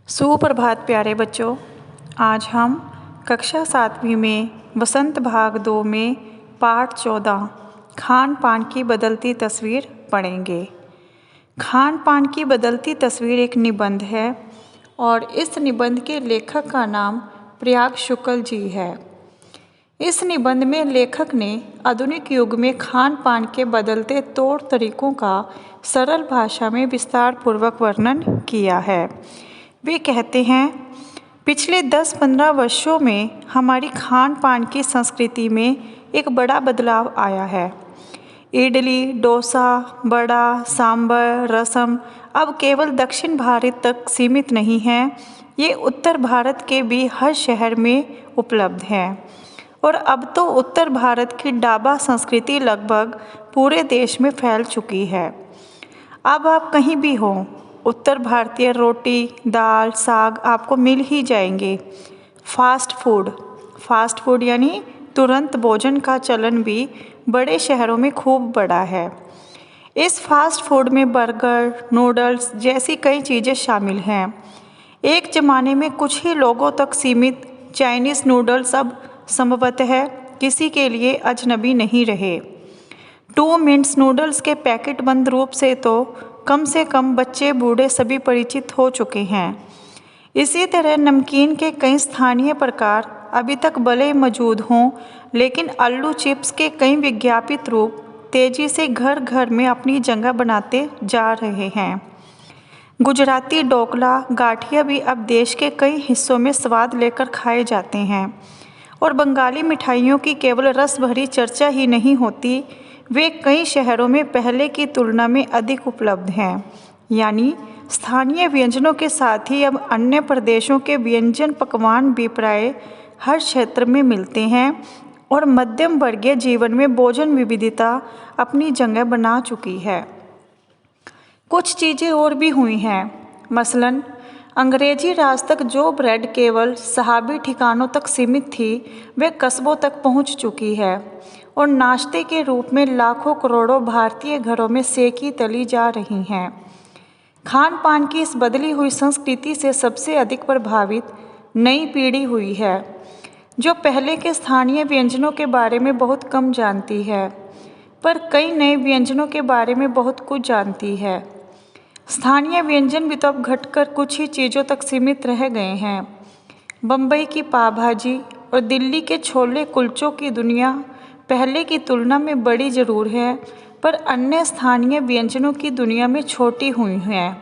सुप्रभात प्यारे बच्चों। आज हम कक्षा 7वीं में वसंत भाग 2 में पाठ 14 खान पान की बदलती तस्वीर पढ़ेंगे। खान पान की बदलती तस्वीर एक निबंध है और इस निबंध के लेखक का नाम प्रयाग शुक्ल जी है। इस निबंध में लेखक ने आधुनिक युग में खान पान के बदलते तौर तरीकों का सरल भाषा में विस्तार पूर्वक वर्णन किया है। वे कहते हैं, पिछले 10-15 वर्षों में हमारी खान पान की संस्कृति में एक बड़ा बदलाव आया है। इडली, डोसा, वड़ा, सांभर, रसम अब केवल दक्षिण भारत तक सीमित नहीं हैं, ये उत्तर भारत के भी हर शहर में उपलब्ध है। और अब तो उत्तर भारत की ढाबा संस्कृति लगभग पूरे देश में फैल चुकी है। अब आप कहीं भी हों, उत्तर भारतीय रोटी, दाल, साग आपको मिल ही जाएंगे। फास्ट फूड यानी तुरंत भोजन का चलन भी बड़े शहरों में खूब बढ़ा है। इस फास्ट फूड में बर्गर, नूडल्स जैसी कई चीज़ें शामिल हैं। एक ज़माने में कुछ ही लोगों तक सीमित चाइनीज़ नूडल्स अब संभवतः किसी के लिए अजनबी नहीं रहे। 2 मिनट्स नूडल्स के पैकेटबंद रूप से कम बच्चे बूढ़े सभी परिचित हो चुके हैं। इसी तरह नमकीन के कई स्थानीय प्रकार अभी तक भले मौजूद हों, लेकिन आलू चिप्स के कई विज्ञापित रूप तेज़ी से घर घर में अपनी जगह बनाते जा रहे हैं। गुजराती ढोकला, गाठिया भी अब देश के कई हिस्सों में स्वाद लेकर खाए जाते हैं। और बंगाली मिठाइयों की केवल रस भरी चर्चा ही नहीं होती, वे कई शहरों में पहले की तुलना में अधिक उपलब्ध हैं। यानी स्थानीय व्यंजनों के साथ ही अब अन्य प्रदेशों के व्यंजन पकवान भी प्राय हर क्षेत्र में मिलते हैं और मध्यम वर्गीय जीवन में भोजन विविधता अपनी जगह बना चुकी है। कुछ चीज़ें और भी हुई हैं। मसलन अंग्रेजी राज तक जो ब्रेड केवल सहाबी ठिकानों तक सीमित थी, वे कस्बों तक पहुंच चुकी है और नाश्ते के रूप में लाखों करोड़ों भारतीय घरों में सेकी तली जा रही हैं। खान पान की इस बदली हुई संस्कृति से सबसे अधिक प्रभावित नई पीढ़ी हुई है, जो पहले के स्थानीय व्यंजनों के बारे में बहुत कम जानती है, पर कई नए व्यंजनों के बारे में बहुत कुछ जानती है। स्थानीय व्यंजन भी तो अब घटकर कुछ ही चीज़ों तक सीमित रह गए हैं। बम्बई की पाव भाजी और दिल्ली के छोले कुलचों की दुनिया पहले की तुलना में बड़ी ज़रूर है, पर अन्य स्थानीय व्यंजनों की दुनिया में छोटी हुई हैं।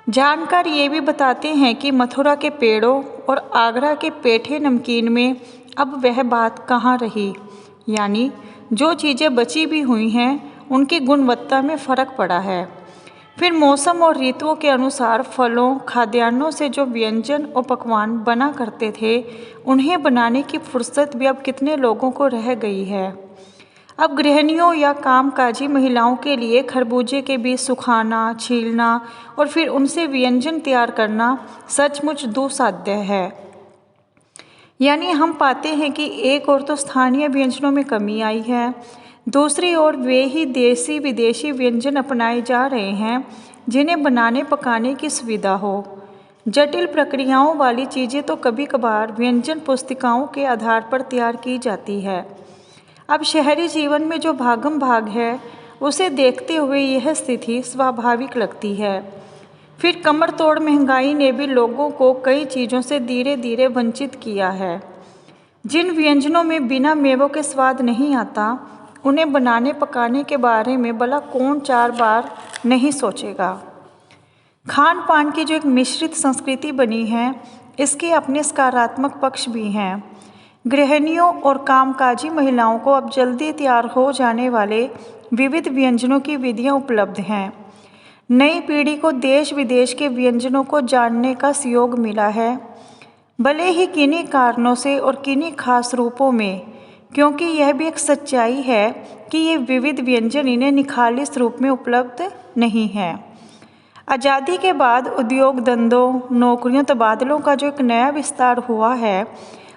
जानकार ये भी बताते हैं कि मथुरा के पेड़ों और आगरा के पेठे नमकीन में अब वह बात कहाँ रही। यानी जो चीज़ें बची भी हुई हैं, उनकी गुणवत्ता में फ़र्क पड़ा है। फिर मौसम और ऋतुओं के अनुसार फलों, खाद्यान्नों से जो व्यंजन और पकवान बना करते थे, उन्हें बनाने की फुर्सत भी अब कितने लोगों को रह गई है। अब गृहिणियों या कामकाजी महिलाओं के लिए खरबूजे के बीज सुखाना, छीलना और फिर उनसे व्यंजन तैयार करना सचमुच दुस्साध्य है। यानी हम पाते हैं कि एक ओर तो स्थानीय व्यंजनों में कमी आई है, दूसरी ओर वे ही देसी विदेशी व्यंजन अपनाए जा रहे हैं जिन्हें बनाने पकाने की सुविधा हो। जटिल प्रक्रियाओं वाली चीज़ें तो कभी कभार व्यंजन पुस्तिकाओं के आधार पर तैयार की जाती है। अब शहरी जीवन में जो भागम भाग है, उसे देखते हुए यह स्थिति स्वाभाविक लगती है। फिर कमर तोड़ महंगाई ने भी लोगों को कई चीज़ों से धीरे धीरे वंचित किया है। जिन व्यंजनों में बिना मेवों के स्वाद नहीं आता, उन्हें बनाने पकाने के बारे में भला कौन 4 बार नहीं सोचेगा। खान पान की जो एक मिश्रित संस्कृति बनी है, इसके अपने सकारात्मक पक्ष भी हैं। गृहिणियों और कामकाजी महिलाओं को अब जल्दी तैयार हो जाने वाले विविध व्यंजनों की विधियां उपलब्ध हैं। नई पीढ़ी को देश विदेश के व्यंजनों को जानने का सहयोग मिला है, भले ही किन्हीं कारणों से और किन्हीं खास रूपों में, क्योंकि यह भी एक सच्चाई है कि ये विविध व्यंजन इन्हें निखालिस रूप में उपलब्ध नहीं हैं। आज़ादी के बाद उद्योग धंधों, नौकरियों, तबादलों का जो एक नया विस्तार हुआ है,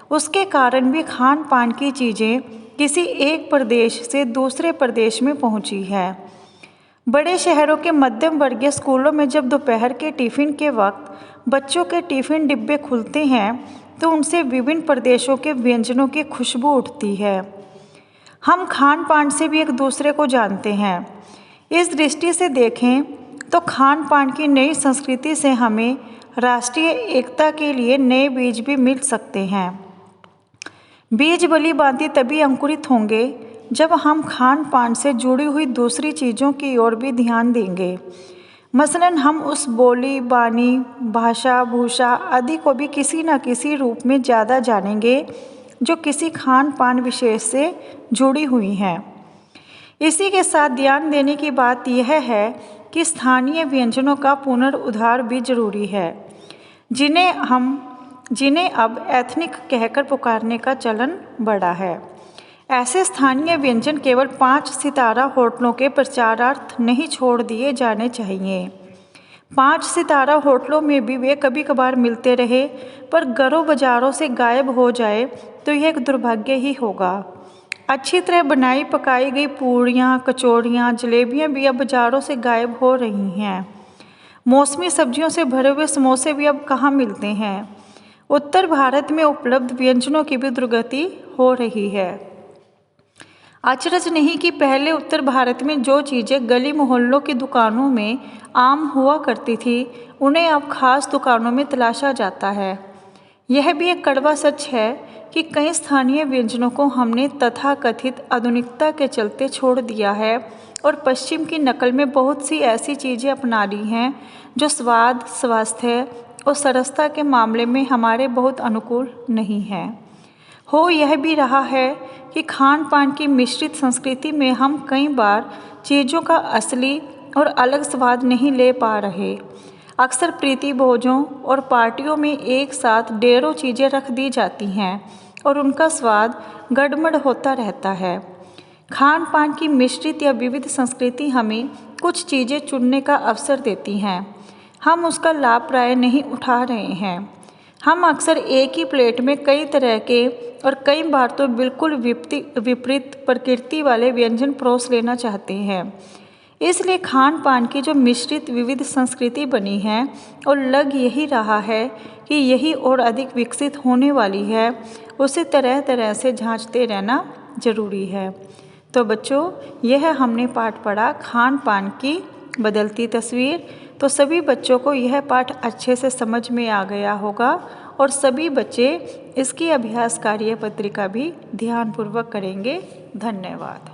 उसके कारण भी खान पान की चीज़ें किसी एक प्रदेश से दूसरे प्रदेश में पहुंची है। बड़े शहरों के मध्यम वर्गीय स्कूलों में जब दोपहर के टिफ़िन के वक्त बच्चों के टिफ़िन डिब्बे खुलते हैं तो उनसे विभिन्न प्रदेशों के व्यंजनों की खुशबू उठती है। हम खान पान से भी एक दूसरे को जानते हैं। इस दृष्टि से देखें तो खान पान की नई संस्कृति से हमें राष्ट्रीय एकता के लिए नए बीज भी मिल सकते हैं। बीज भली भांति तभी अंकुरित होंगे जब हम खान पान से जुड़ी हुई दूसरी चीज़ों की ओर भी ध्यान देंगे। मसलन हम उस बोली, बानी, भाषा, भूषा आदि को भी किसी न किसी रूप में ज़्यादा जानेंगे जो किसी खान पान विशेष से जुड़ी हुई हैं। इसी के साथ ध्यान देने की बात यह है कि स्थानीय व्यंजनों का पुनरुद्धार भी जरूरी है, जिन्हें अब एथनिक कहकर पुकारने का चलन बढ़ा है। ऐसे स्थानीय व्यंजन केवल 5 सितारा होटलों के प्रचारार्थ नहीं छोड़ दिए जाने चाहिए। 5 सितारा होटलों में भी वे कभी कभार मिलते रहे, पर घरों बाजारों से गायब हो जाए तो यह एक दुर्भाग्य ही होगा। अच्छी तरह बनाई पकाई गई पूड़ियाँ, कचौड़ियाँ, जलेबियाँ भी अब बाज़ारों से गायब हो रही हैं। मौसमी सब्जियों से भरे हुए समोसे भी अब कहाँ मिलते हैं। उत्तर भारत में उपलब्ध व्यंजनों की भी दुर्गति हो रही है। अचरज नहीं कि पहले उत्तर भारत में जो चीज़ें गली मोहल्लों की दुकानों में आम हुआ करती थी, उन्हें अब खास दुकानों में तलाशा जाता है। यह भी एक कड़वा सच है कि कई स्थानीय व्यंजनों को हमने तथाकथित आधुनिकता के चलते छोड़ दिया है और पश्चिम की नकल में बहुत सी ऐसी चीज़ें अपना ली हैं जो स्वाद, स्वास्थ्य और सरसता के मामले में हमारे बहुत अनुकूल नहीं हैं। हो यह भी रहा है कि खान पान की मिश्रित संस्कृति में हम कई बार चीज़ों का असली और अलग स्वाद नहीं ले पा रहे। अक्सर प्रीति भोजों और पार्टियों में एक साथ ढेरों चीज़ें रख दी जाती हैं और उनका स्वाद गड़बड़ होता रहता है। खान पान की मिश्रित या विविध संस्कृति हमें कुछ चीज़ें चुनने का अवसर देती हैं। हम उसका लाभ प्राय नहीं उठा रहे हैं। हम अक्सर एक ही प्लेट में कई तरह के और कई बार तो बिल्कुल विपरीत प्रकृति वाले व्यंजन परोस लेना चाहते हैं। इसलिए खान पान की जो मिश्रित विविध संस्कृति बनी है और लग यही रहा है कि यही और अधिक विकसित होने वाली है, उसे तरह तरह से जांचते रहना जरूरी है। तो बच्चों, यह हमने पाठ पढ़ा खान पान की बदलती तस्वीर। तो सभी बच्चों को यह पाठ अच्छे से समझ में आ गया होगा और सभी बच्चे इसकी अभ्यास कार्य पत्रिका भी ध्यानपूर्वक करेंगे। धन्यवाद।